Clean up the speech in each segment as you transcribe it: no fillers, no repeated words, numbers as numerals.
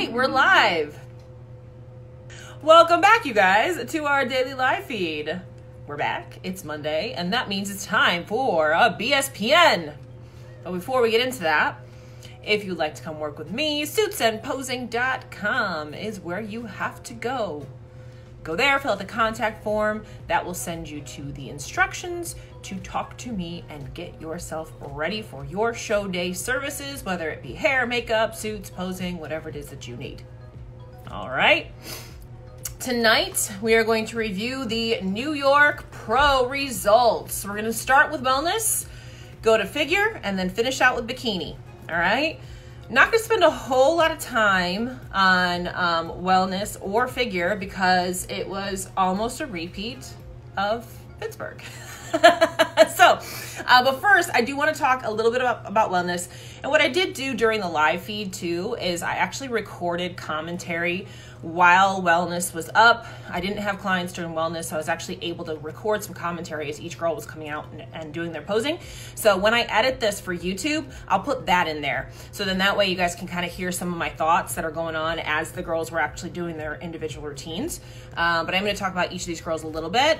right, we're live. Welcome back, you guys, to our daily live feed. We're back. It's Monday, and that means it's time for a BSPN. But before we get into that, if you'd like to come work with me, suitsandposing.com is where you have to go. Go there, fill out the contact form. That will send you to the instructions to talk to me and get yourself ready for your show day services, whether it be hair, makeup, suits, posing, whatever it is that you need. All right. Tonight, we are going to review the New York Pro results. We're going to start with wellness, go to figure, and then finish out with bikini. All right. Not going to spend a whole lot of time on wellness or figure because it was almost a repeat of Pittsburgh. But first, I do want to talk a little bit about wellness. And what I did do during the live feed too is I actually recorded commentary while wellness was up. I didn't have clients during wellness, so I was actually able to record some commentary as each girl was coming out and doing their posing. So when I edit this for YouTube, I'll put that in there. So then that way you guys can kind of hear some of my thoughts that are going on as the girls were actually doing their individual routines. But I'm going to talk about each of these girls a little bit.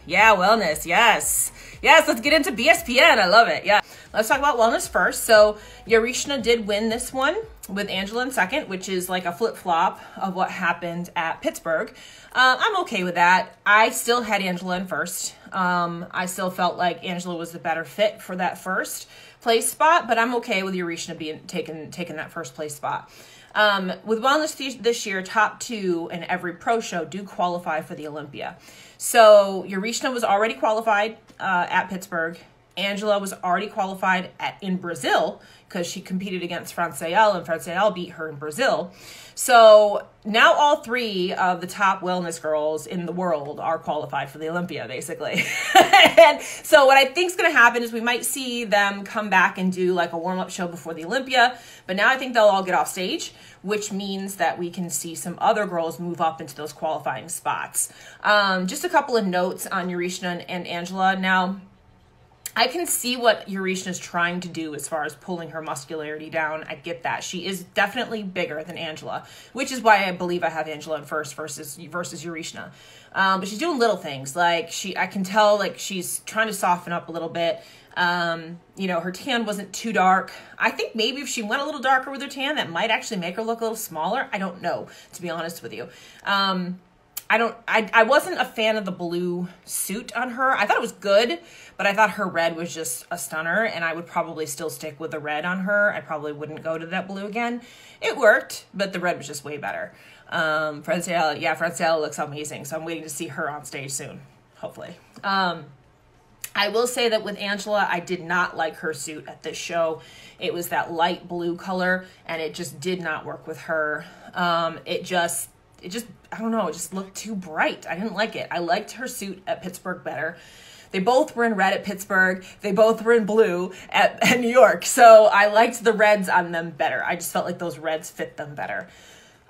Yeah, wellness. Yes. Yes, let's get into BSPN. I love it. Yeah. Let's talk about wellness first. So Yarishna did win this one with Angela in second, which is like a flip-flop of what happened at Pittsburgh. I'm okay with that. I still had Angela in first. I still felt like Angela was the better fit for that first place spot, but I'm okay with Yarishna being taking that first place spot. With wellness this year, top two in every pro show do qualify for the Olympia. So Yarishna was already qualified at Pittsburgh. Angela was already qualified in Brazil because she competed against Francielle, and Francielle beat her in Brazil. So now all three of the top wellness girls in the world are qualified for the Olympia, basically. And so what I think is going to happen is we might see them come back and do like a warm-up show before the Olympia. But now I think they'll all get off stage, which means that we can see some other girls move up into those qualifying spots. Just a couple of notes on Yarishna and Angela. Now, I can see what Yarishna is trying to do as far as pulling her muscularity down. I get that. She is definitely bigger than Angela, which is why I believe I have Angela in first versus Yarishna. But she's doing little things. Like I can tell like she's trying to soften up a little bit. You know, her tan wasn't too dark. I think maybe if she went a little darker with her tan, that might actually make her look a little smaller. I don't know, to be honest with you. I wasn't a fan of the blue suit on her. I thought it was good, but I thought her red was just a stunner, and I would probably still stick with the red on her. I probably wouldn't go to that blue again. It worked, but the red was just way better. Francielle looks amazing, so I'm waiting to see her on stage soon, hopefully. I will say that with Angela, I did not like her suit at this show. It was that light blue color, and it just did not work with her. It just, I don't know, it just looked too bright. I didn't like it. I liked her suit at Pittsburgh better. They both were in red at Pittsburgh. They both were in blue at New York. So I liked the reds on them better. I just felt like those reds fit them better.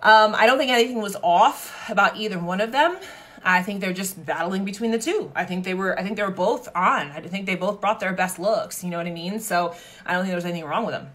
I don't think anything was off about either one of them. I think they're just battling between the two. I think they were both on. I think they both brought their best looks. You know what I mean? So I don't think there was anything wrong with them.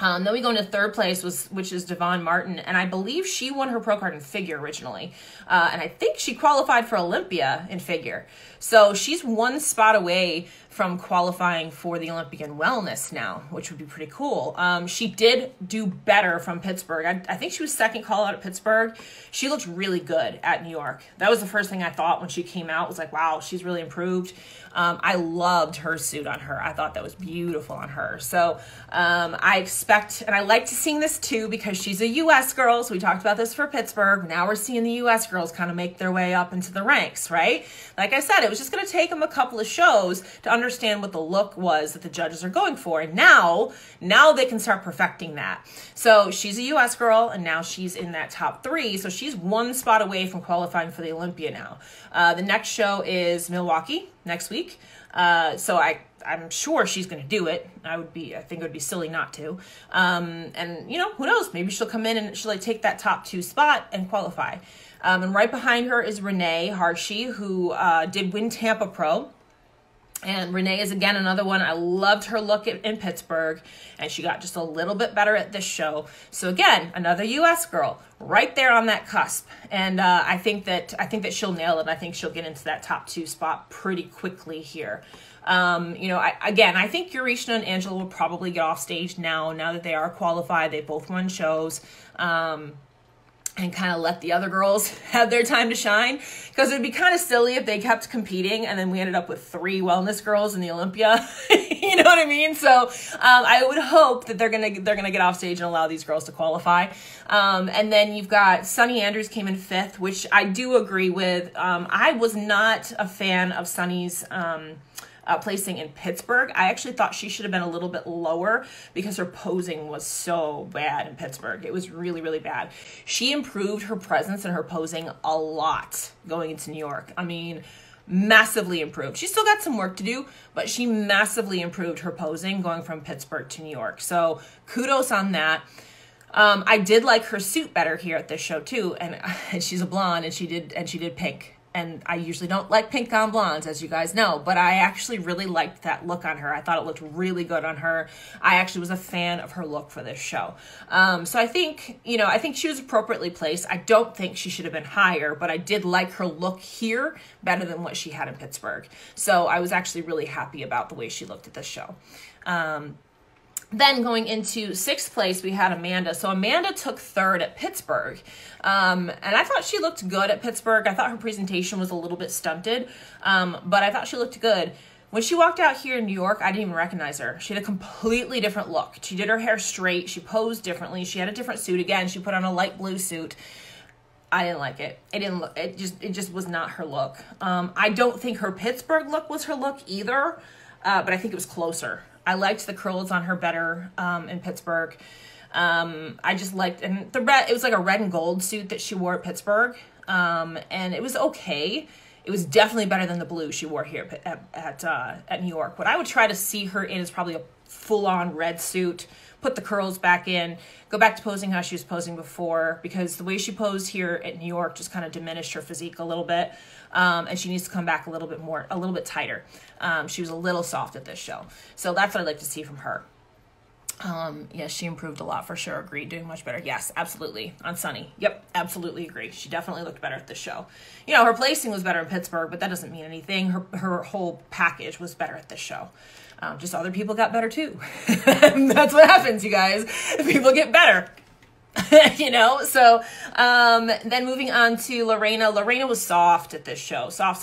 Then we go into third place, which is Devon Martin, and I believe she won her pro card in figure originally, and I think she qualified for Olympia in figure. So she's one spot away from qualifying for the Olympian wellness now, which would be pretty cool. She did do better from Pittsburgh. I think she was second call out at Pittsburgh. She looked really good at New York. That was the first thing I thought when she came out, was like, wow, she's really improved. I loved her suit on her. I thought that was beautiful on her. So I expect, and I like to see this too because she's a U.S. girl. So we talked about this for Pittsburgh. Now we're seeing the U.S. girls kind of make their way up into the ranks, right? Like I said, it was just going to take them a couple of shows to understand what the look was that the judges are going for. And now they can start perfecting that. So she's a U.S. girl, and now she's in that top three. So she's one spot away from qualifying for the Olympia now. The next show is Milwaukee next week. So I'm sure she's going to do it. I think it would be silly not to. And you know, who knows? Maybe she'll come in and she'll like take that top two spot and qualify. And right behind her is Renee Harshey, who did win Tampa Pro. And Renee is again another one. I loved her look in Pittsburgh, and she got just a little bit better at this show. So again, another U.S. girl right there on that cusp. And I think that she'll nail it. I think she'll get into that top 2 spot pretty quickly here. You know, I think Eureka and Angela will probably get off stage now that they are qualified. They both won shows. And kind of let the other girls have their time to shine, because it would be kind of silly if they kept competing and then we ended up with 3 wellness girls in the Olympia. You know what I mean? So I would hope that they're gonna get off stage and allow these girls to qualify. And then you've got Sunny Andrews came in 5th, which I do agree with. I was not a fan of Sunny's placing in Pittsburgh. I actually thought she should have been a little bit lower because her posing was so bad in Pittsburgh. It was really, really bad. She improved her presence and her posing a lot going into New York. I mean, massively improved. She still got some work to do, but she massively improved her posing going from Pittsburgh to New York. So kudos on that. I did like her suit better here at this show too, and she's a blonde, and she did pink. And I usually don't like pink on blondes, as you guys know, but I actually really liked that look on her. I thought it looked really good on her. I actually was a fan of her look for this show. So I think she was appropriately placed. I don't think she should have been higher, but I did like her look here better than what she had in Pittsburgh. So I was actually really happy about the way she looked at this show. Then going into 6th place, we had Amanda. So Amanda took 3rd at Pittsburgh. And I thought she looked good at Pittsburgh. I thought her presentation was a little bit stunted, but I thought she looked good. When she walked out here in New York, I didn't even recognize her. She had a completely different look. She did her hair straight. She posed differently. She had a different suit. Again, she put on a light blue suit. I didn't like it. It just was not her look. I don't think her Pittsburgh look was her look either, but I think it was closer. I liked the curls on her better in Pittsburgh. I just liked, and the red, it was like a red and gold suit that she wore at Pittsburgh. And it was okay. It was definitely better than the blue she wore here at New York. What I would try to see her in is probably a full-on red suit, put the curls back in, go back to posing how she was posing before, because the way she posed here at New York just kind of diminished her physique a little bit. And she needs to come back a little bit tighter. She was a little soft at this show. So that's what I'd like to see from her. Yes, she improved a lot for sure. Agreed, doing much better. Yes, absolutely. On Sunny. Yep, absolutely agree. She definitely looked better at this show. You know, her placing was better in Pittsburgh, but that doesn't mean anything. Her whole package was better at this show. Just other people got better too. That's what happens, you guys. People get better. You know, so then moving on to Lorena. Lorena was soft at this show. Soft.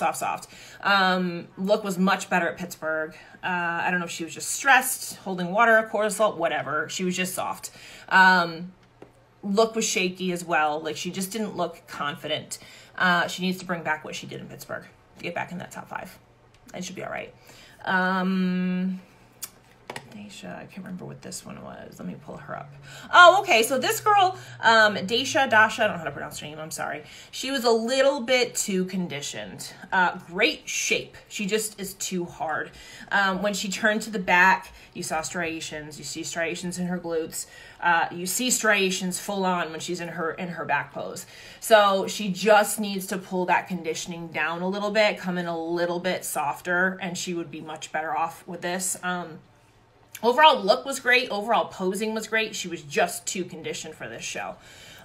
Look was much better at Pittsburgh. I don't know if she was just stressed, holding water, cortisol, whatever. She was just soft. Look was shaky as well. Like, she just didn't look confident. She needs to bring back what she did in Pittsburgh to get back in that top 5. It should be all right. Daisha, I can't remember what this one was. Let me pull her up. Oh, okay. So this girl, Dasha, I don't know how to pronounce her name. I'm sorry. She was a little bit too conditioned. Great shape. She just is too hard. When she turned to the back, you saw striations. You see striations in her glutes. You see striations full on when she's in her back pose. So she just needs to pull that conditioning down a little bit, come in a little bit softer, and she would be much better off with this. Overall look was great. Overall posing was great. She was just too conditioned for this show.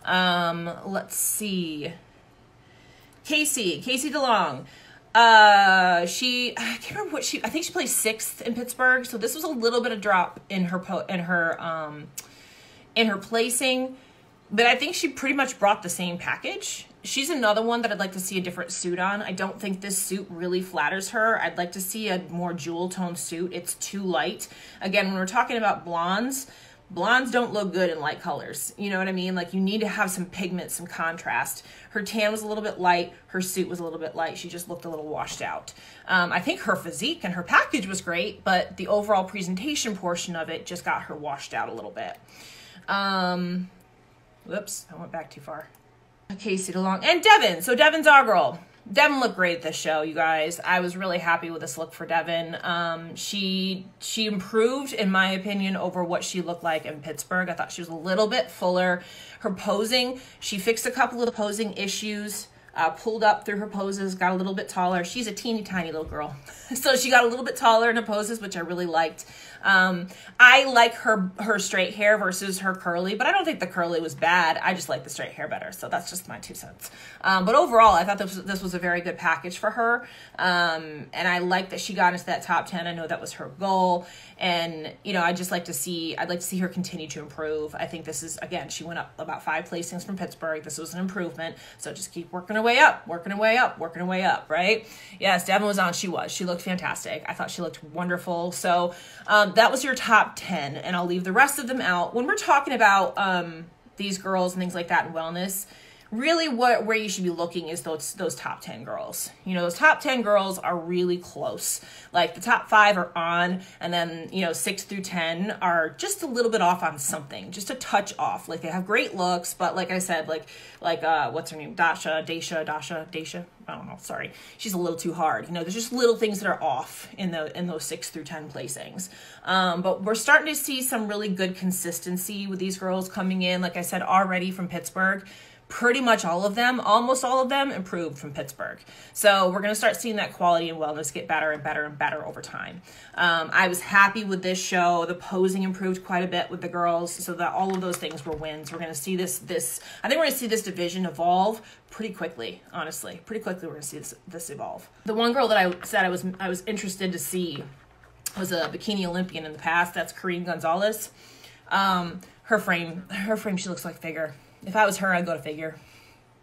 Let's see. Casey DeLong. I can't remember what I think she placed 6th in Pittsburgh. So this was a little bit of drop in her placing, but I think she pretty much brought the same package. She's another one that I'd like to see a different suit on. I don't think this suit really flatters her. I'd like to see a more jewel tone suit. It's too light. Again, when we're talking about blondes don't look good in light colors. You know what I mean? Like, you need to have some pigment, some contrast. Her tan was a little bit light. Her suit was a little bit light. She just looked a little washed out. I think her physique and her package was great, but the overall presentation portion of it just got her washed out a little bit. Whoops, I went back too far. Casey DeLong and Devin. So Devin's our girl. Devin looked great this show, you guys. I was really happy with this look for Devin. She improved, in my opinion, over what she looked like in Pittsburgh. I thought she was a little bit fuller. Her posing, she fixed a couple of posing issues pulled up through her poses, got a little bit taller. She's a teeny tiny little girl. So she got a little bit taller in her poses, which I really liked. I like her straight hair versus her curly, but I don't think the curly was bad. I just like the straight hair better. So that's just my 2 cents. But overall, I thought this was a very good package for her. And I like that she got into that top 10. I know that was her goal. And, you know, I'd like to see her continue to improve. I think this is, again, she went up about 5 placings from Pittsburgh. This was an improvement. So just keep working her way up, working her way up, working her way up, right? Yes, Devin was on. She looked fantastic. I thought she looked wonderful. So that was your top 10, and I'll leave the rest of them out. When we're talking about these girls and things like that in wellness, really where you should be looking is those top 10 girls. You know, those top 10 girls are really close. Like the top 5 are on, and then, you know, 6 through 10 are just a little bit off on something, just a touch off. Like they have great looks, but like I said, like what's her name? Dasha. I don't know. Sorry. She's a little too hard. You know, there's just little things that are off in those 6 through 10 placings. But we're starting to see some really good consistency with these girls coming in. Like I said, already from Pittsburgh. Pretty much almost all of them improved from Pittsburgh. So we're going to start seeing that quality and wellness get better and better and better over time. I was happy with this show. The posing improved quite a bit with the girls, so that all of those things were wins. We're going to see this. I think we're going to see this division evolve pretty quickly, honestly. Pretty quickly we're going to see this evolve. The one girl that I said I was interested to see was a bikini Olympian in the past. That's Karine Gonzalez. Her frame, she looks like figure. If I was her, I'd go to figure.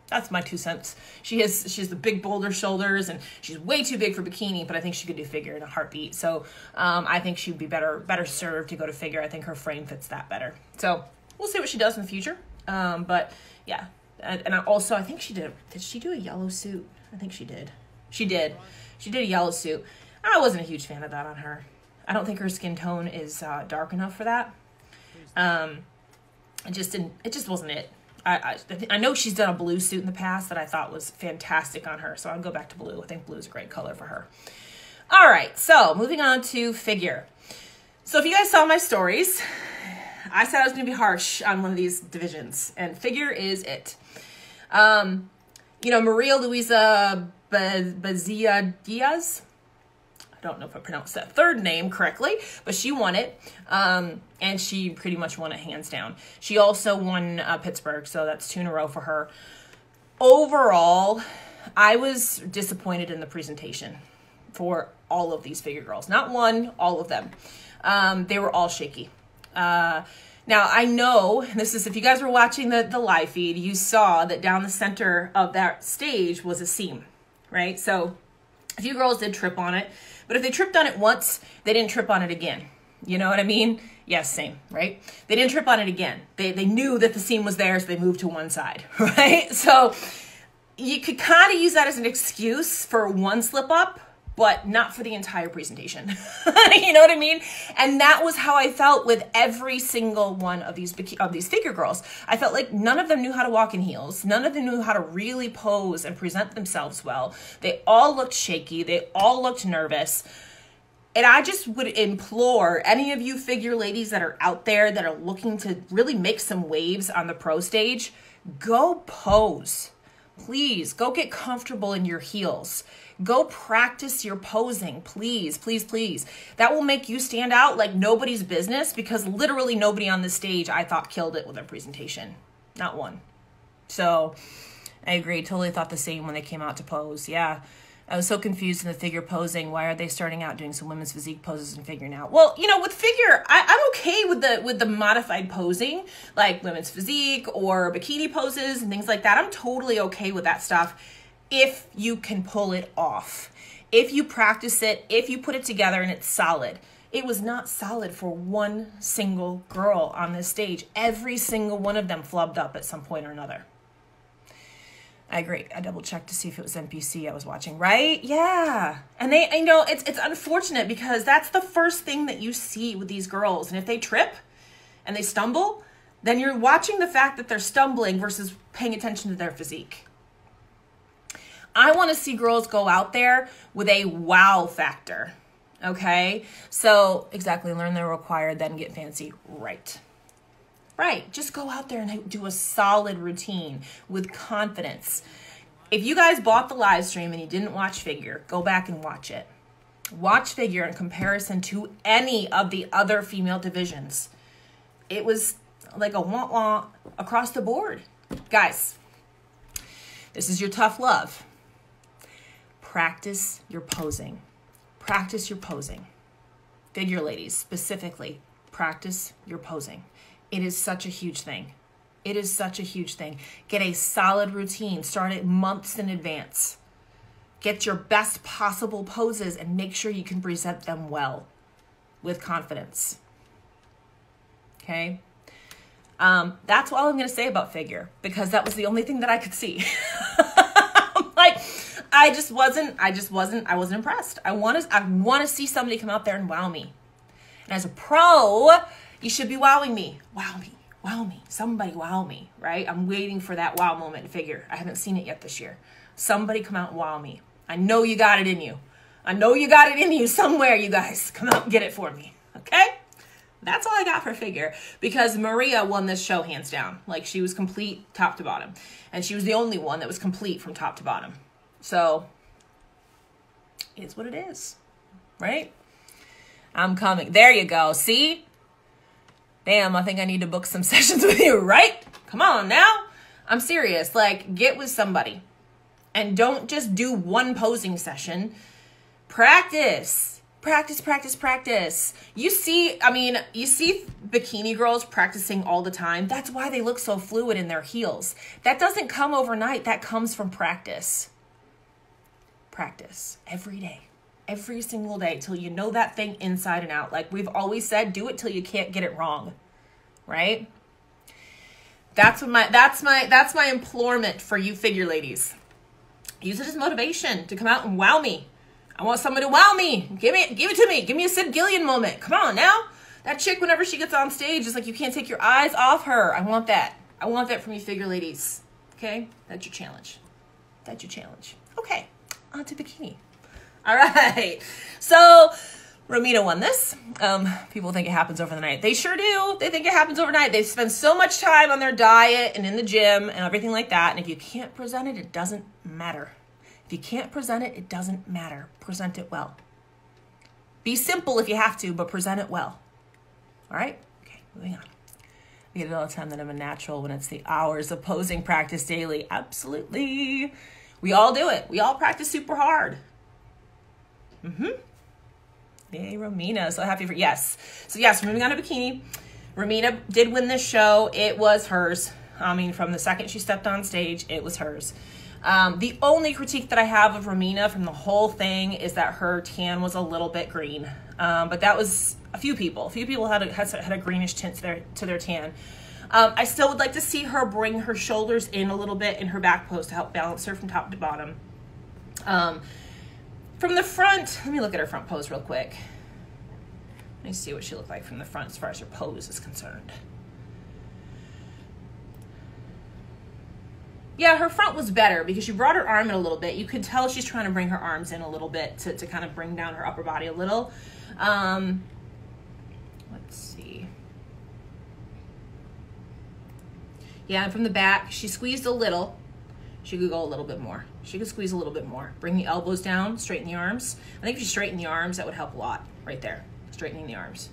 That's my 2 cents. She has the big boulder shoulders, and she's way too big for bikini, but I think she could do figure in a heartbeat. So I think she'd be better served to go to figure. I think her frame fits that better. So we'll see what she does in the future. But yeah, and I think she did she do a yellow suit? I think she did. She did a yellow suit. I wasn't a huge fan of that on her. I don't think her skin tone is dark enough for that. It just wasn't it. I know she's done a blue suit in the past that I thought was fantastic on her, so I'll go back to blue. I think blue is a great color for her. All right, so moving on to figure. So if you guys saw my stories, I said I was going to be harsh on one of these divisions, and figure is it. You know, Maria Luisa Bazia Diaz, I don't know if I pronounced that third name correctly, but she won it, and she pretty much won it hands down. She also won Pittsburgh, so that's 2 in a row for her. Overall, I was disappointed in the presentation for all of these figure girls. Not one, all of them. They were all shaky. Now, I know, this is, if you guys were watching the live feed, you saw that down the center of that stage was a seam, right? So a few girls did trip on it. But if they tripped on it once, they didn't trip on it again. You know what I mean? Yes, same, right? They didn't trip on it again. They knew that the seam was there, so they moved to one side, right? So you could kind of use that as an excuse for one slip up, but not for the entire presentation. You know what I mean? And that was how I felt with every single one of these figure girls. I felt like none of them knew how to walk in heels. None of them knew how to really pose and present themselves well. They all looked shaky. They all looked nervous. And I just would implore any of you figure ladies that are out there that are looking to really make some waves on the pro stage, go pose. Please, go get comfortable in your heels. Go practice your posing, please, please, please. That will make you stand out like nobody's business, because literally nobody on the stage I thought killed it with their presentation. Not one. So I agree. Totally thought the same when they came out to pose. Yeah. I was so confused in the figure posing. Why are they starting out doing some women's physique poses and figure now? Well, you know, with figure, I'm okay with the modified posing, like women's physique or bikini poses and things like that. I'm totally okay with that stuff if you can pull it off. If you practice it, if you put it together and it's solid. It was not solid for one single girl on this stage. Every single one of them flubbed up at some point or another. I agree. I double checked to see if it was NPC I was watching, right? Yeah. And they, you know, it's unfortunate because that's the first thing that you see with these girls. And if they trip and they stumble, then you're watching the fact that they're stumbling versus paying attention to their physique. I want to see girls go out there with a wow factor. Okay? So, exactly. Learn the required, then get fancy. Right. Right. Just go out there and do a solid routine with confidence. If you guys bought the live stream and you didn't watch figure, go back and watch it. Watch figure in comparison to any of the other female divisions. It was like a wah-wah across the board. Guys, this is your tough love. Practice your posing. Practice your posing. Figure ladies, specifically, practice your posing. It is such a huge thing. It is such a huge thing. Get a solid routine. Start it months in advance. Get your best possible poses and make sure you can present them well with confidence. Okay? That's all I'm going to say about figure, because that was the only thing that I could see. Like, I wasn't impressed. I want to see somebody come out there and wow me. And as a pro, you should be wowing me. Wow me. Wow me. Somebody wow me, right? I'm waiting for that wow moment in figure. I haven't seen it yet this year. Somebody come out and wow me. I know you got it in you. I know you got it in you somewhere, you guys. Come out and get it for me, okay? That's all I got for figure, because Maria won this show hands down. Like, she was complete top to bottom. And she was the only one that was complete from top to bottom. So, it's what it is, right? I'm coming. There you go. See? Damn, I think I need to book some sessions with you, right? Come on now. I'm serious. Like, get with somebody. And don't just do one posing session. Practice. Practice, practice, practice. You see bikini girls practicing all the time. That's why they look so fluid in their heels. That doesn't come overnight. That comes from practice. Practice every day. Every single day till you know that thing inside and out. Like we've always said, do it till you can't get it wrong. Right? That's my implorement for you figure ladies. Use it as motivation to come out and wow me. I want someone to wow me. Give it to me. Give me a Sid Gillian moment. Come on now. That chick, whenever she gets on stage, is like you can't take your eyes off her. I want that. I want that from you figure ladies. Okay? That's your challenge. That's your challenge. Okay. On to bikini. All right. So Romina won this. People think it happens over the night. They sure do. They think it happens overnight. They spend so much time on their diet and in the gym and everything like that. And if you can't present it, it doesn't matter. If you can't present it, it doesn't matter. Present it well. Be simple if you have to, but present it well. All right? Okay, moving on. We get it all the time that I'm a natural when it's the hours of posing practice daily. Absolutely. We all do it. We all practice super hard. Yay, Romina. So happy for, yes. So yes, moving on to bikini. Romina did win this show. It was hers. I mean, from the second she stepped on stage, it was hers. The only critique that I have of Romina from the whole thing is that her tan was a little bit green. But that was a few people. A few people had a greenish tint to their tan. I still would like to see her bring her shoulders in a little bit in her back pose to help balance her from top to bottom. From the front, let me look at her front pose real quick. Let me see what she looked like from the front as far as her pose is concerned. Yeah, her front was better because she brought her arm in a little bit. You could tell she's trying to bring her arms in a little bit to kind of bring down her upper body a little. Let's see. Yeah, and from the back, she squeezed a little. She could go a little bit more. She could squeeze a little bit more. Bring the elbows down, straighten the arms. I think if you straighten the arms, that would help a lot right there. Straightening the arms.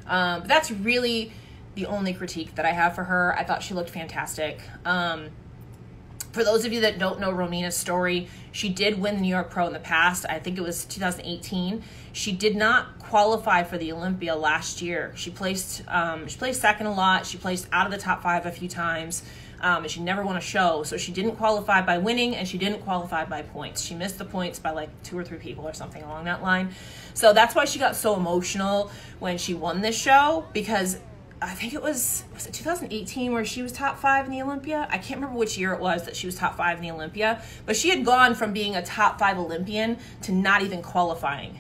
But that's really the only critique that I have for her. I thought she looked fantastic. For those of you that don't know Romina's story, she did win the New York Pro in the past. I think it was 2018. She did not qualify for the Olympia last year. She placed second a lot. She placed out of the top 5 a few times. And she never won a show. So she didn't qualify by winning, and she didn't qualify by points. She missed the points by like 2 or 3 people or something along that line. So that's why she got so emotional when she won this show, because I think it was it 2018 where she was top 5 in the Olympia? I can't remember which year it was that she was top 5 in the Olympia, but she had gone from being a top 5 Olympian to not even qualifying.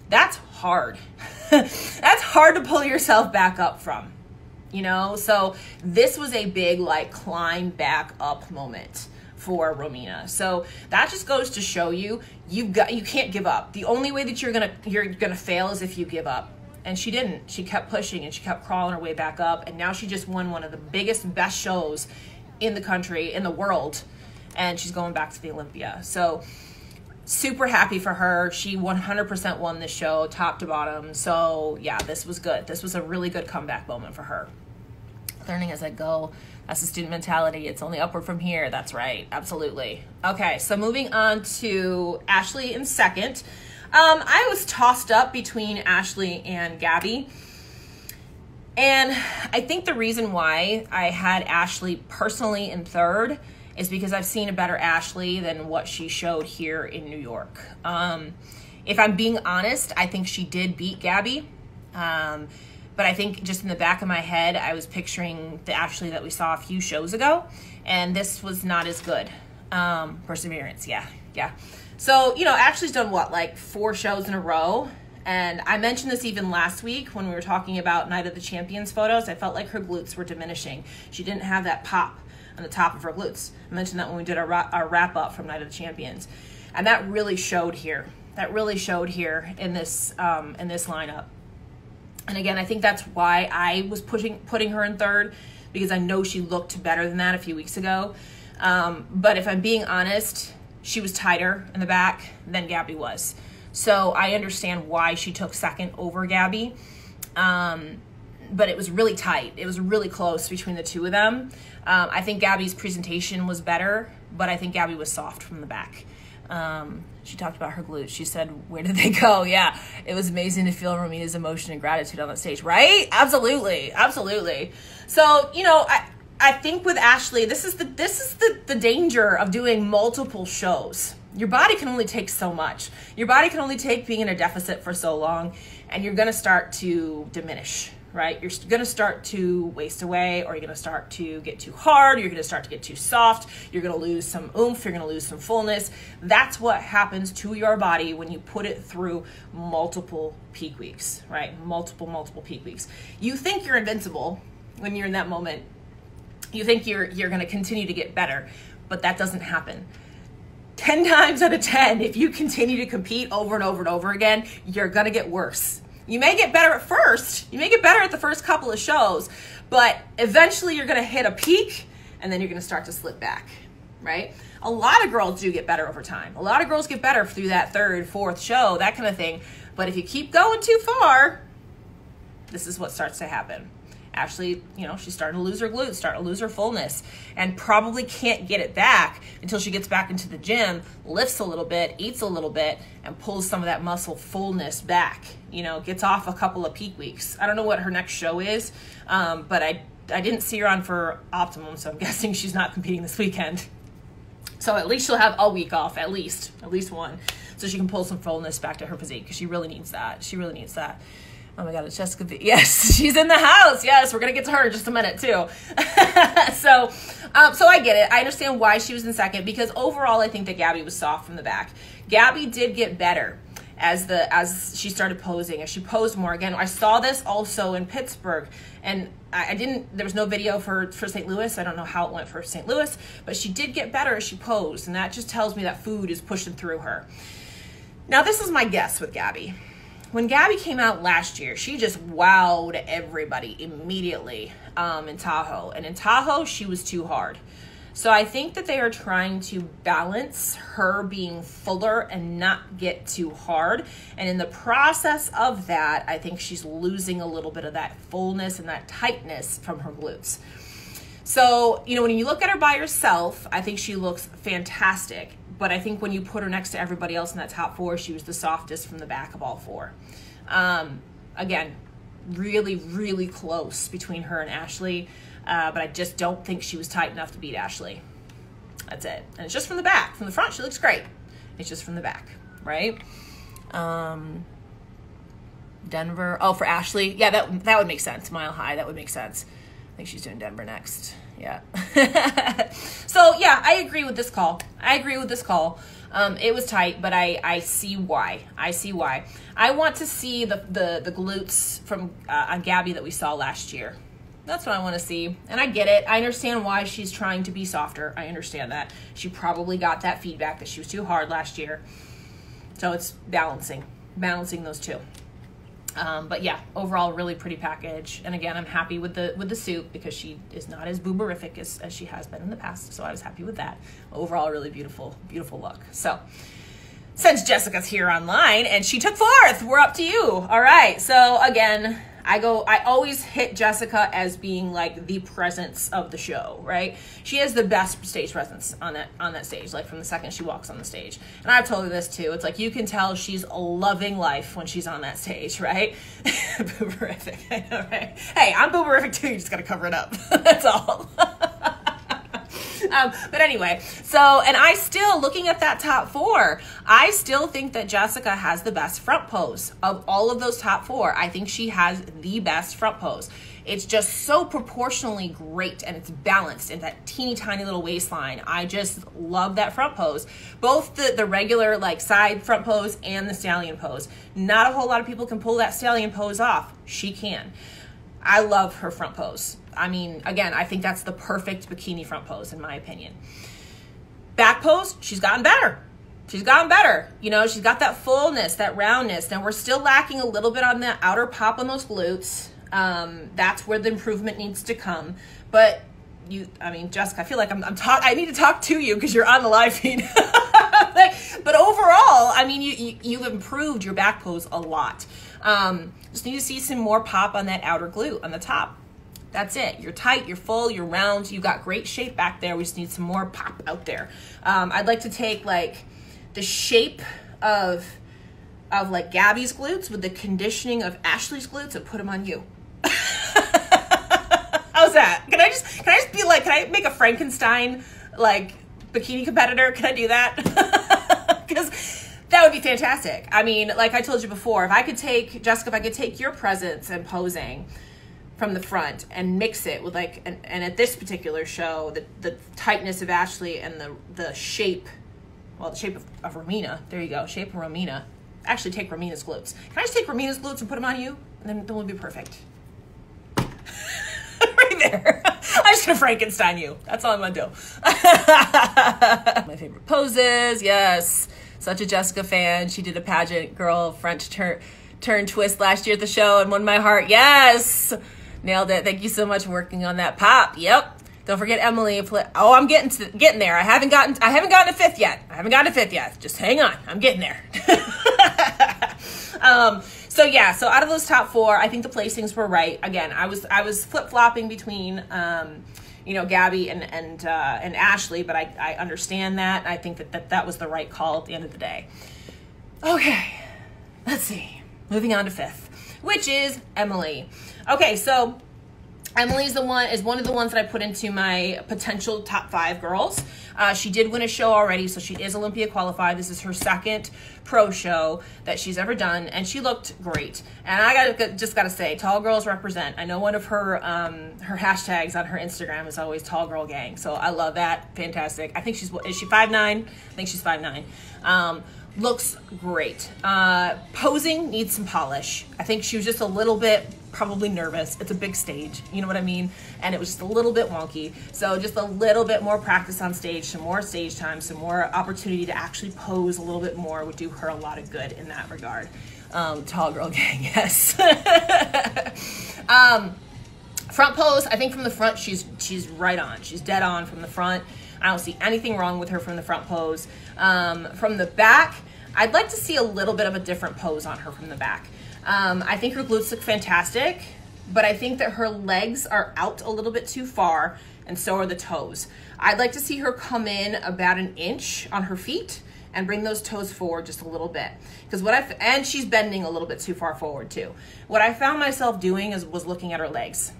That's hard. That's hard to pull yourself back up from, you know? So this was a big like climb back up moment for Romina. So that just goes to show you, you can't give up. The only way that you're gonna fail is if you give up. And she didn't. She kept pushing and she kept crawling her way back up. And now she just won one of the biggest, best shows in the country, in the world. and she's going back to the Olympia. So super happy for her. She 100% won this show, top to bottom. So yeah, this was good. This was a really good comeback moment for her. Learning as I go. That's the student mentality. It's only upward from here. That's right. Absolutely. Okay, so moving on to Ashley in second. I was tossed up between Ashley and Gabby. And I think the reason why I had Ashley personally in third is because I've seen a better Ashley than what she showed here in New York. If I'm being honest, I think she did beat Gabby. But I think just in the back of my head, I was picturing the Ashley that we saw a few shows ago, and this was not as good. Perseverance, yeah. So, Ashley's done what, like 4 shows in a row? And I mentioned this even last week when we were talking about Night of the Champions photos. I felt like her glutes were diminishing. She didn't have that pop on the top of her glutes. I mentioned that when we did our wrap-up from Night of the Champions. And that really showed here. In this lineup. And again, I think that's why I was putting her in third, because I know she looked better than that a few weeks ago. But if I'm being honest, she was tighter in the back than Gabby was. So I understand why she took second over Gabby. But it was really tight. It was really close between the two of them. I think Gabby's presentation was better, but I think Gabby was soft from the back. She talked about her glutes. She said, where did they go? Yeah, it was amazing to feel Romina's emotion and gratitude on that stage, right? Absolutely. So, I think with Ashley, this is the danger of doing multiple shows. Your body can only take so much. Your body can only take being in a deficit for so long, and you're going to start to diminish, right? You're going to start to waste away, or you're going to start to get too hard. You're going to start to get too soft. You're going to lose some oomph. You're going to lose some fullness. That's what happens to your body when you put it through multiple peak weeks, right? Multiple peak weeks. You think you're invincible when you're in that moment. You think you're going to continue to get better, but that doesn't happen. 10 times out of 10, if you continue to compete over and over and over again, you're going to get worse. You may get better at first. You may get better at the first couple of shows, but eventually you're going to hit a peak, and then you're going to start to slip back, right? A lot of girls do get better over time. A lot of girls get better through that 3rd, 4th show, that kind of thing. But if you keep going too far, this is what starts to happen. Ashley, she's starting to lose her glutes, starting to lose her fullness, and probably can't get it back until she gets back into the gym, lifts a little bit, eats a little bit, and pulls some of that muscle fullness back, gets off a couple of peak weeks. I don't know what her next show is, but I didn't see her on for Optimum, so I'm guessing she's not competing this weekend. So at least she'll have a week off, at least one, so she can pull some fullness back to her physique, because she really needs that. Oh my God, it's Jessica B. Yes, she's in the house. Yes, we're going to get to her in just a minute too. So I get it. I understand why she was in second, because overall I think that Gabby was soft from the back. Gabby did get better as she started posing, as she posed more. Again, I saw this also in Pittsburgh, and there was no video for St. Louis. I don't know how it went for St. Louis, but she did get better as she posed, and that just tells me that food is pushing through her. Now, this is my guess with Gabby. When Gabby came out last year, she just wowed everybody immediately in Tahoe. And in Tahoe, she was too hard. So I think that they are trying to balance her being fuller and not get too hard. And in the process of that, I think she's losing a little bit of that fullness and that tightness from her glutes. So, when you look at her by herself, I think she looks fantastic. But I think when you put her next to everybody else in that top 4, she was the softest from the back of all 4. Again, really, really close between her and Ashley. But I just don't think she was tight enough to beat Ashley. That's it. And it's just from the back. From the front, she looks great. It's just from the back, right? Denver. Oh, for Ashley. Yeah, that would make sense. Mile High, that would make sense. I think she's doing Denver next. Yeah. So, yeah, I agree with this call. It was tight, but I see why. I want to see the glutes from on Gabby that we saw last year. That's what I want to see. And I get it. I understand why she's trying to be softer. I understand that. She probably got that feedback that she was too hard last year. So it's balancing those two. But yeah, overall, really pretty package. And again, I'm happy with the suit because she is not as booberific as she has been in the past. So I was happy with that. Overall, really beautiful, beautiful look. So since Jessica's here online and she took fourth, we're up to you. All right. So again, I always hit Jessica as being like the presence of the show, right? She has the best stage presence on that stage, like from the second she walks on the stage. And I've told her this too. It's like you can tell she's loving life when she's on that stage, right? Booberific, I know, right? Hey, I'm booberific too. You just gotta cover it up. That's all. But anyway, so, and I still, looking at that top four, I still think that Jessica has the best front pose of all of those top four. I think she has the best front pose. It's just so proportionally great and it's balanced in that teeny tiny little waistline. I just love that front pose. Both the regular like side front pose and the stallion pose. Not a whole lot of people can pull that stallion pose off. She can. I love her front pose. I mean, again, I think that's the perfect bikini front pose in my opinion. Back pose, she's gotten better. She's gotten better. You know, she's got that fullness, that roundness. Now we're still lacking a little bit on the outer pop on those glutes. That's where the improvement needs to come. But I mean, Jessica, I feel like I need to talk to you because you're on the live feed. But overall, I mean, you've improved your back pose a lot. Just need to see some more pop on that outer glute on the top. That's it. You're tight, you're full, you're round. You got great shape back there. We just need some more pop out there. I'd like to take like the shape of like Gabby's glutes with the conditioning of Ashley's glutes and put them on you. How's that? Can I just be like, can I make a Frankenstein like bikini competitor? Can I do that? Because that would be fantastic. I mean, like I told you before, if I could take, Jessica, if I could take your presence and posing from the front and mix it with like, and at this particular show, the tightness of Ashley and the shape, well, the shape of Romina, there you go, shape of Romina. Actually take Romina's glutes. Can I just take Romina's glutes and put them on you? And then we'll be perfect. Right there. I'm just gonna Frankenstein you. That's all I'm gonna do. My favorite poses, yes. Such a Jessica fan. She did a pageant girl French turn twist last year at the show and won my heart. Yes. Nailed it. Thank you so much for working on that pop. Yep. Don't forget Emily. Oh, I'm getting there. I haven't gotten to fifth yet. Just hang on. I'm getting there. So yeah, so out of those top four, I think the placings were right. Again, I was flip-flopping between you know, Gabby and Ashley, but I understand that. I think that was the right call at the end of the day. Okay. Let's see. Moving on to fifth, which is Emily. Okay, so Emily's one of the ones that I put into my potential top 5 girls. She did win a show already, so she is Olympia qualified. This is her second pro show that she's ever done, and she looked great. And I just gotta say, tall girls represent. I know one of her hashtags on her Instagram is always tall girl gang, so I love that. Fantastic. I think is she 5'9"? I think she's 5'9". Looks great. Posing needs some polish. I think she was just a little bit probably nervous. It's a big stage, you know what I mean? And it was just a little bit wonky. So just a little bit more practice on stage, some more stage time, some more opportunity to actually pose a little bit more would do her a lot of good in that regard. Tall girl gang, yes. Front pose, I think from the front, she's right on. She's dead on from the front. I don't see anything wrong with her from the front pose. From the back, I'd like to see a little bit of a different pose on her from the back. I think her glutes look fantastic, but I think that her legs are out a little bit too far, and so are the toes. I'd like to see her come in about an inch on her feet and bring those toes forward just a little bit. Because and she's bending a little bit too far forward too. What I found myself doing was looking at her legs.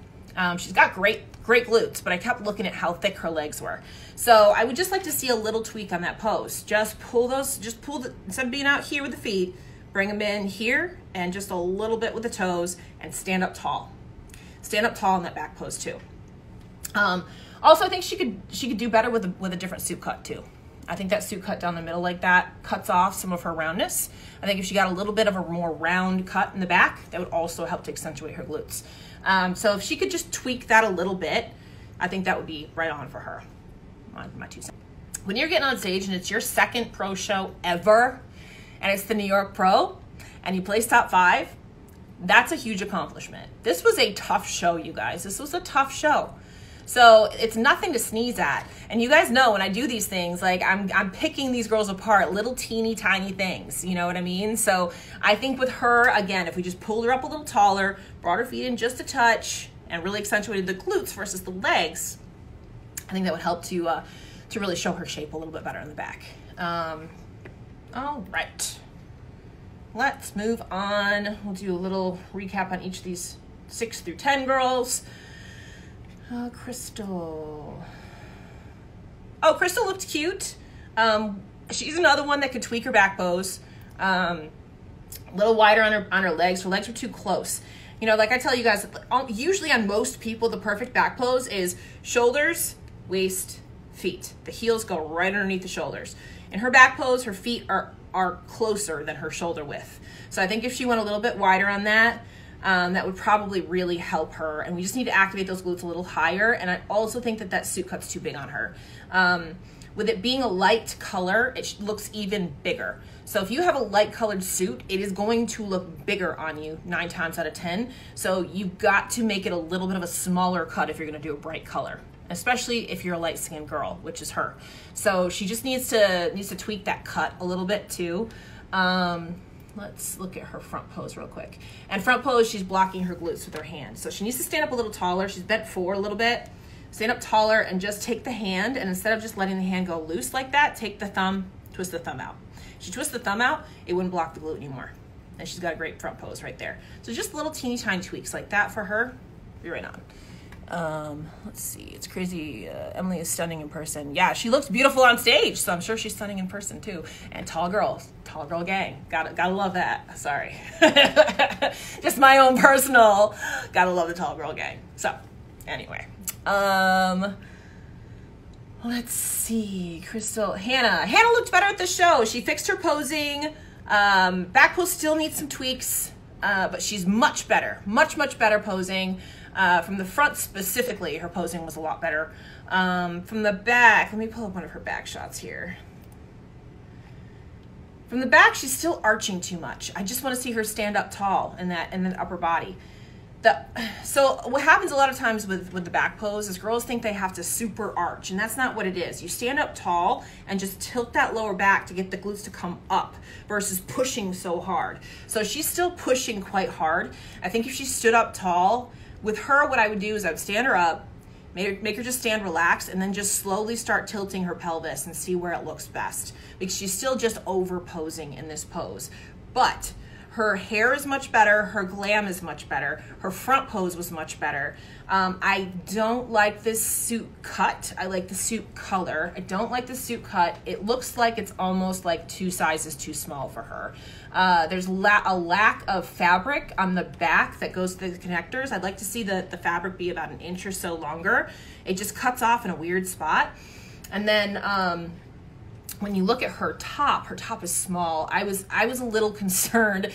She's got great glutes, but I kept looking at how thick her legs were. So I would just like to see a little tweak on that pose. Instead of being out here with the feet, bring them in here and just a little bit with the toes and stand up tall. Stand up tall in that back pose too. Also, I think she could do better with a different suit cut too. I think that suit cut down the middle like that cuts off some of her roundness. I think if she got a little bit of a more round cut in the back, that would also help to accentuate her glutes. So if she could just tweak that a little bit, I think that would be right on for her. My 2 cents. When you're getting on stage and it's your second pro show ever, and it's the New York Pro, and you place top 5, That's a huge accomplishment. This was a tough show, you guys. This was a tough show. So it's nothing to sneeze at. And you guys know when I do these things, like I'm picking these girls apart, little teeny tiny things, you know what I mean? So I think with her, again, if we just pulled her up a little taller, brought her feet in just a touch, and really accentuated the glutes versus the legs, I think that would help to really show her shape a little bit better in the back. All right. Let's move on. We'll do a little recap on each of these 6 through 10 girls. Crystal. Oh, Crystal looked cute. She's another one that could tweak her back pose. A little wider on her legs. Her legs were too close. You know, like I tell you guys, usually on most people, the perfect back pose is shoulders, waist, feet. The heels go right underneath the shoulders. In her back pose, her feet are closer than her shoulder width. So I think if she went a little bit wider on that, that would probably really help her. And we just need to activate those glutes a little higher. And I also think that suit cut's too big on her. With it being a light color, it looks even bigger. So if you have a light colored suit, it is going to look bigger on you 9 times out of 10. So you've got to make it a little bit of a smaller cut if you're gonna do a bright color, especially if you're a light skinned girl, which is her. So she just needs to tweak that cut a little bit too. Let's look at her front pose real quick. And front pose, she's blocking her glutes with her hand. So she needs to stand up a little taller. She's bent forward a little bit. Stand up taller and just take the hand, and instead of just letting the hand go loose like that, take the thumb, twist the thumb out. If she twists the thumb out, it wouldn't block the glute anymore. And she's got a great front pose right there. So just little teeny tiny tweaks like that for her, be right on. Let's see, it's crazy. Emily is stunning in person. Yeah, she looks beautiful on stage, so I'm sure she's stunning in person too. And tall girl gang. Gotta love that. Sorry. Just my own personal, gotta love the tall girl gang. So anyway, let's see, Crystal, Hannah looked better at the show. She fixed her posing. Back pose still needs some tweaks, but she's much better posing. From the front specifically, her posing was a lot better. From the back, let me pull up one of her back shots here. From the back, she's still arching too much. I just want to see her stand up tall in that upper body. So what happens a lot of times with the back pose is girls think they have to super arch, and that's not what it is. You stand up tall and just tilt that lower back to get the glutes to come up versus pushing so hard. So she's still pushing quite hard. I think if she stood up tall, with her, what I would do is I would stand her up, make her just stand relaxed, and then just slowly start tilting her pelvis and see where it looks best. Because she's still just over posing in this pose. But her hair is much better, her glam is much better, her front pose was much better. I don't like this suit cut. I like the suit color. I don't like the suit cut. It looks like it's almost like 2 sizes too small for her. There's a lack of fabric on the back that goes to the connectors. I'd like to see the fabric be about 1 inch or so longer. It just cuts off in a weird spot. And then when you look at her top is small. I was a little concerned,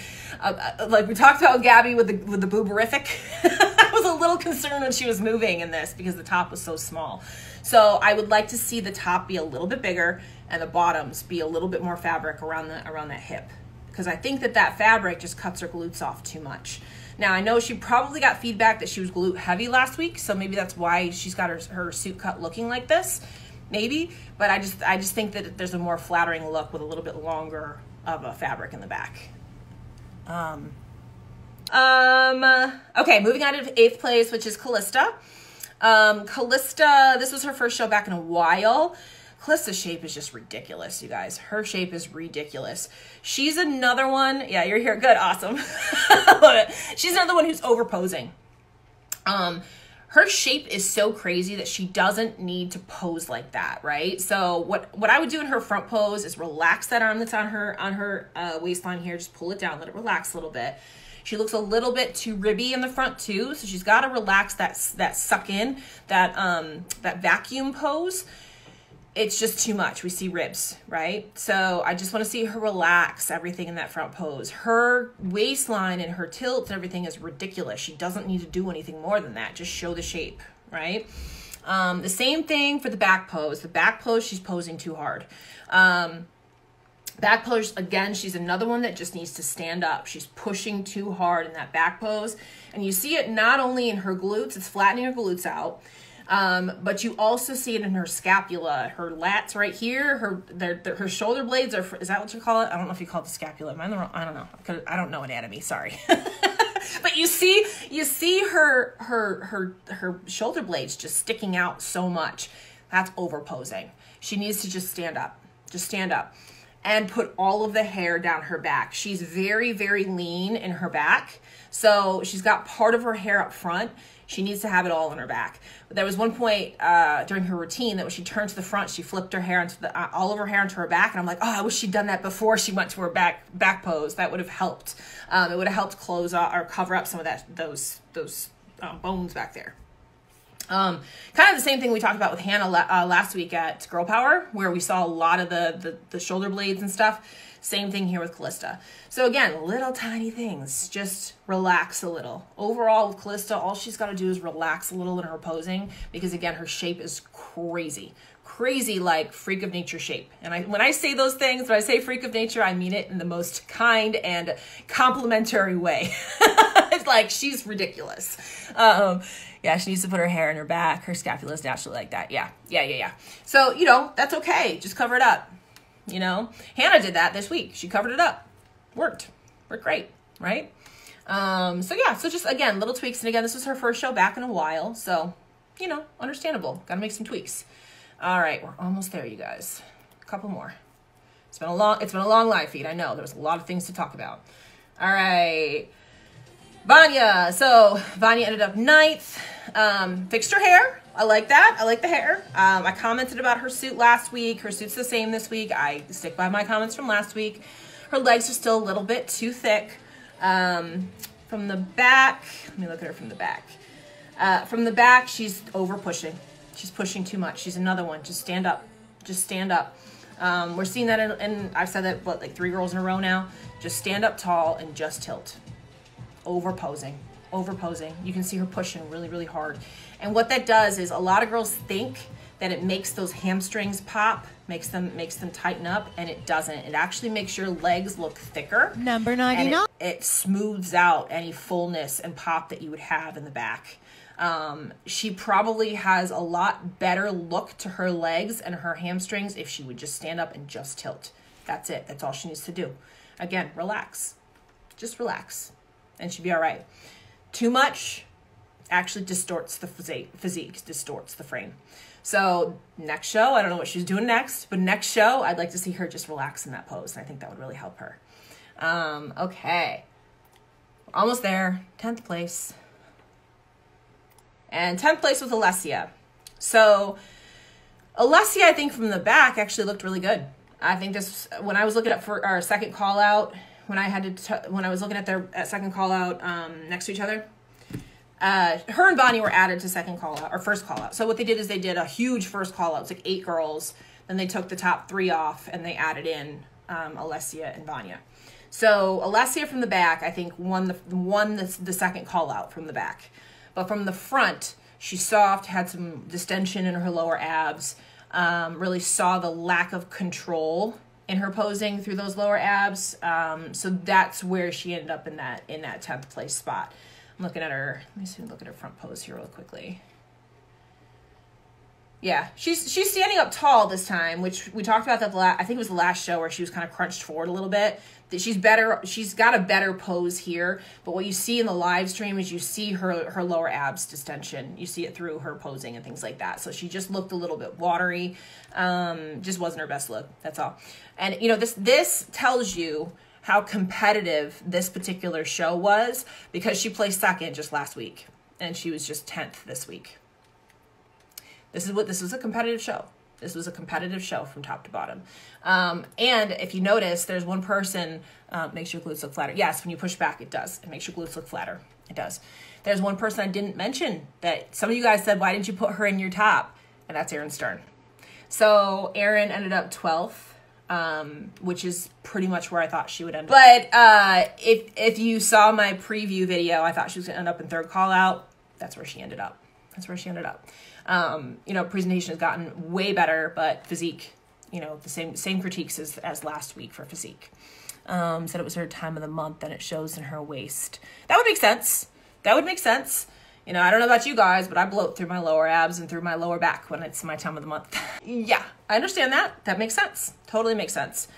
like we talked about with Gabby with the booberific. I was a little concerned when she was moving in this because the top was so small. So I would like to see the top be a little bit bigger and the bottoms be a little bit more fabric around that hip, because I think that fabric just cuts her glutes off too much. Now I know she probably got feedback that she was glute heavy last week, so maybe that's why she's got her suit cut looking like this. Maybe, but I just think that there's a more flattering look with a little bit longer of a fabric in the back. Okay, moving on to 8th place, which is Callista. Callista, this was her first show back in a while. Callista's shape is just ridiculous, you guys. Her shape is ridiculous. She's another one. Yeah, you're here. Good, awesome. Love it. She's another one who's over posing. Her shape is so crazy that she doesn't need to pose like that, right? So what I would do in her front pose is relax that arm that's on her waistline here. Just pull it down, let it relax a little bit. She looks a little bit too ribby in the front too, so she's got to relax that suck in, that vacuum pose. It's just too much. We see ribs, right? So I just want to see her relax everything in that front pose. Her waistline and her tilt and everything is ridiculous. She doesn't need to do anything more than that. Just show the shape, right? The same thing for the back pose. The back pose, she's posing too hard. Back pose, again, she's another one that just needs to stand up. She's pushing too hard in that back pose. And you see it not only in her glutes, it's flattening her glutes out, but you also see it in her scapula, her lats right here, her shoulder blades are, is that what you call it? I don't know if you call it the scapula. Am I the wrong? I don't know. I don't know anatomy, sorry. But you see her shoulder blades just sticking out so much. That's overposing. She needs to just stand up. Just stand up. And put all of the hair down her back. She's very, very lean in her back. So she's got part of her hair up front. She needs to have it all in her back. But there was one point during her routine that when she turned to the front, she flipped her hair into all of her hair into her back. And I'm like, oh, I wish she'd done that before she went to her back pose. That would have helped. It would have helped close up or cover up some of those bones back there. Kind of the same thing we talked about with Hannah last week at Girl Power, where we saw a lot of the shoulder blades and stuff. Same thing here with Callista. So again, little tiny things, just relax a little. Overall with Callista, all she's got to do is relax a little in her posing, because again, her shape is crazy like freak of nature shape. And when I say those things, when I say freak of nature, I mean it in the most kind and complimentary way. It's like, she's ridiculous. Yeah, she needs to put her hair in her back. Her scapula is naturally like that. Yeah. So, you know, that's okay. Just cover it up. You know, Hannah did that this week. She covered it up. Worked great, right? So yeah, so just again, little tweaks. And again, this was her first show back in a while. So, you know, understandable. Got to make some tweaks. All right, we're almost there, you guys. A couple more. It's been a long live feed. I know there was a lot of things to talk about. All right. Vanya. So Vanya ended up 9th. Fixed her hair. I like that. I like the hair. I commented about her suit last week. Her suit's the same this week. I stick by my comments from last week. Her legs are still a little bit too thick. From the back, let me look at her from the back. From the back, she's over pushing. She's pushing too much. She's another one. Just stand up. Just stand up. We're seeing that and I've said that, what, like 3 girls in a row now? Just stand up tall and just tilt. Overposing. You can see her pushing really, really hard. And what that does is a lot of girls think that it makes those hamstrings pop, makes them tighten up, and it doesn't. It actually makes your legs look thicker. Number 99. It smooths out any fullness and pop that you would have in the back. She probably has a lot better look to her legs and her hamstrings if she would just stand up and just tilt. That's it. That's all she needs to do. Again, relax. Just relax. And she'll be all right. Too much actually distorts the physique, distorts the frame. So next show, I don't know what she's doing next, but next show, I'd like to see her just relax in that pose. And I think that would really help her. Okay. Almost there. 10th place. And 10th place was Alessia. So Alessia, I think from the back actually looked really good. I think this, when I was looking at for our second call out, when I was looking at their second call out next to each other, her and Bonnie were added to second call out or first call out. So what they did is they did a huge first call out. It's like 8 girls. Then they took the top 3 off and they added in Alessia and Vanya. So Alessia from the back, I think won the second call out from the back. But from the front, she's soft, had some distension in her lower abs, really saw the lack of control in her posing through those lower abs. So that's where she ended up in that 10th place spot. I'm looking at her, let me see, look at her front pose here real quickly. Yeah, she's standing up tall this time, which we talked about that I think it was the last show where she was kind of crunched forward a little bit. She's got a better pose here, but what you see in the live stream is you see her lower abs distension. You see it through her posing and things like that. So she just looked a little bit watery. Just wasn't her best look. That's all. And you know, this tells you how competitive this particular show was, because she placed second just last week and she was just 10th this week. This was a competitive show. This was a competitive show from top to bottom. And if you notice, there's one person, makes your glutes look flatter. Yes, when you push back, it does. It makes your glutes look flatter. It does. There's one person I didn't mention that some of you guys said, why didn't you put her in your top? And that's Erin Stern. So Erin ended up 12th, which is pretty much where I thought she would end up. But if you saw my preview video, I thought she was going to end up in third call out. That's where she ended up. That's where she ended up. You know, presentation has gotten way better, but physique, you know, the same critiques as last week for physique. Said it was her time of the month and it shows in her waist. That would make sense. That would make sense. You know, I don't know about you guys, but I bloat through my lower abs and through my lower back when it's my time of the month. Yeah, I understand that. That makes sense. Totally makes sense.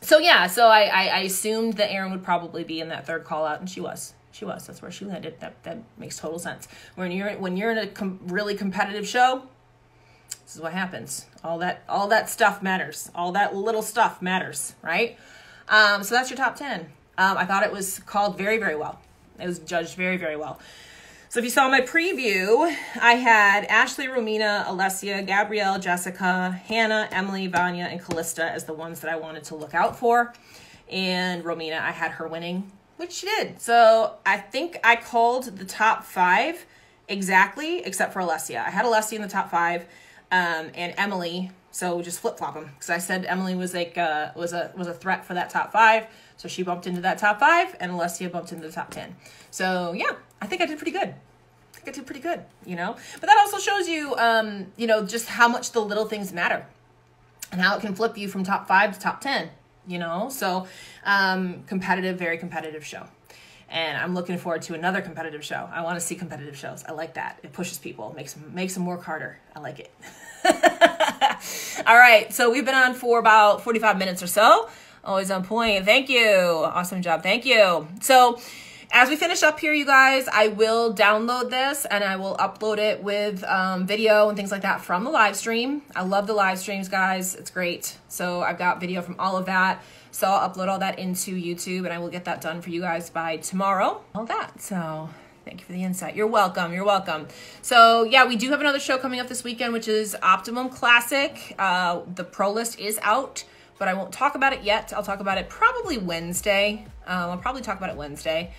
So yeah, so I assumed that Erin would probably be in that third call out, and she was. She was. That's where she landed. That makes total sense. When you're in a really competitive show, this is what happens. All that stuff matters. All that little stuff matters, right? So that's your top 10. I thought it was called very, very well. It was judged very, very well. So if you saw my preview, I had Ashley, Romina, Alessia, Gabrielle, Jessica, Hannah, Emily, Vanya, and Callista as the ones that I wanted to look out for. And Romina, I had her winning, which she did. So I think I called the top 5 exactly, except for Alessia. I had Alessia in the top 5, and Emily. So just flip flop them, because I said Emily was like was a threat for that top 5. So she bumped into that top 5, and Alessia bumped into the top 10. So yeah, I think I did pretty good. I did pretty good, you know. But that also shows you, you know, just how much the little things matter, and how it can flip you from top 5 to top 10. You know, so competitive, very competitive show. And I'm looking forward to another competitive show. I want to see competitive shows. I like that. It pushes people, makes them work harder. I like it. All right, so we've been on for about 45 minutes or so. Always on point. Thank you. Awesome job. Thank you. So as we finish up here, you guys, I will download this and I will upload it with video and things like that from the live stream. I love the live streams, guys. It's great. So I've got video from all of that. So I'll upload all that into YouTube, and I will get that done for you guys by tomorrow. All that. So thank you for the insight. You're welcome. You're welcome. So yeah, we do have another show coming up this weekend, which is Optimum Classic. The pro list is out, but I won't talk about it yet. I'll talk about it probably Wednesday. I'll probably talk about it Wednesday.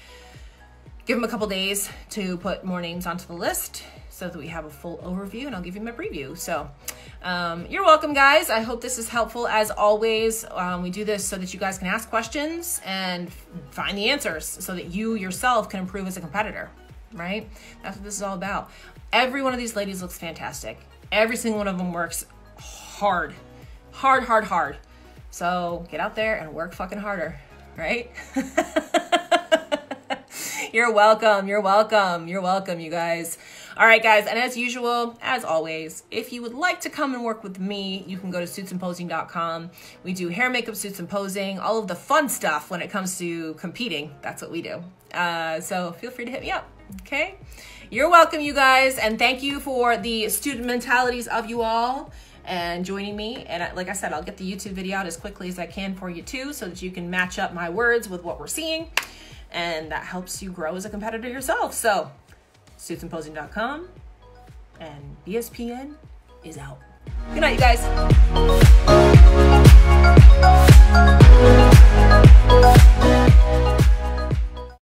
Give them a couple days to put more names onto the list so that we have a full overview, and I'll give you my preview. So you're welcome, guys. I hope this is helpful. As always, we do this so that you guys can ask questions and find the answers so that you yourself can improve as a competitor, right? That's what this is all about. Every one of these ladies looks fantastic. Every single one of them works hard. Hard, hard, hard. So get out there and work fucking harder, right? You're welcome. You're welcome. You're welcome, you guys. All right, guys. And as usual, as always, if you would like to come and work with me, you can go to suitsandposing.com. We do hair, makeup, suits, and posing, all of the fun stuff when it comes to competing. That's what we do. So feel free to hit me up. Okay. You're welcome, you guys. And thank you for the student mentalities of you all and joining me. And like I said, I'll get the YouTube video out as quickly as I can for you too, so that you can match up my words with what we're seeing. And that helps you grow as a competitor yourself. So, suitsandposing.com, and BSPN is out. Good night, you guys.